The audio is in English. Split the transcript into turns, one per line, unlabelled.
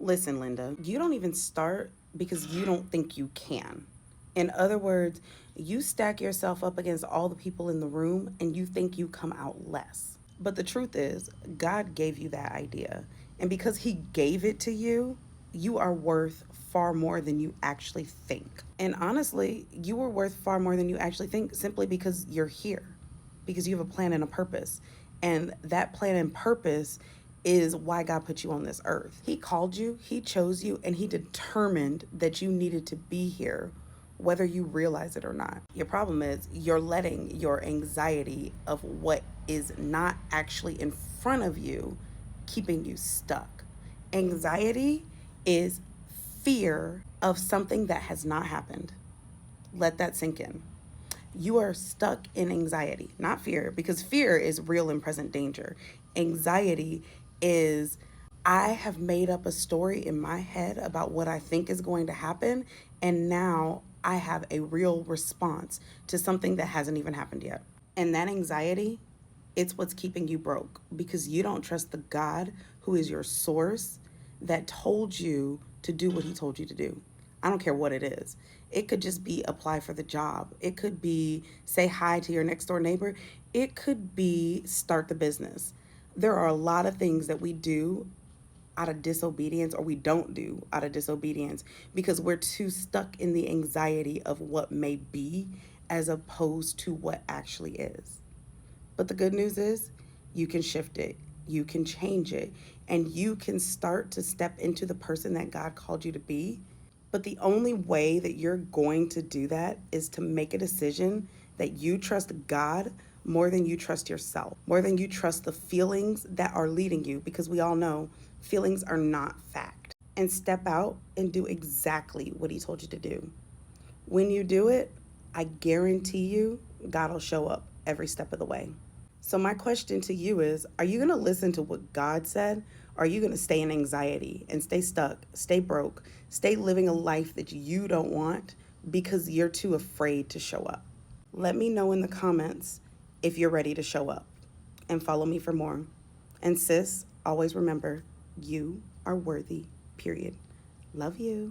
Listen, Linda, you don't even start because you don't think you can. In other words, you stack yourself up against all the people in the room and you think you come out less. But the truth is, God gave you that idea. And because He gave it to you, you are worth far more than you actually think. And honestly, you are worth far more than you actually think simply because you're here, because you have a plan and a purpose. And that plan and purpose is why God put you on this earth. He called you, He chose you, and He determined that you needed to be here, whether you realize it or not. Your problem is you're letting your anxiety of what is not actually in front of you keeping you stuck. Anxiety is fear of something that has not happened. Let that sink in. You are stuck in anxiety, not fear, because fear is real and present danger. Anxiety is, I have made up a story in my head about what I think is going to happen, and now I have a real response to something that hasn't even happened yet. And that anxiety, it's what's keeping you broke because you don't trust the God who is your source that told you to do what He told you to do. I don't care what it is. It could just be apply for the job. It could be say hi to your next door neighbor. It could be start the business. There are a lot of things that we do out of disobedience or we don't do out of disobedience because we're too stuck in the anxiety of what may be as opposed to what actually is. But the good news is you can shift it, you can change it, and you can start to step into the person that God called you to be. But the only way that you're going to do that is to make a decision that you trust God more than you trust yourself, more than you trust the feelings that are leading you, because we all know feelings are not fact. And step out and do exactly what He told you to do. When you do it, I guarantee you, God will show up every step of the way. So, my question to you is, are you going to listen to what God said? Or are you going to stay in anxiety and stay stuck, stay broke, stay living a life that you don't want because you're too afraid to show up? Let me know in the comments if you're ready to show up and follow me for more. And sis, always remember, you are worthy, period. Love you.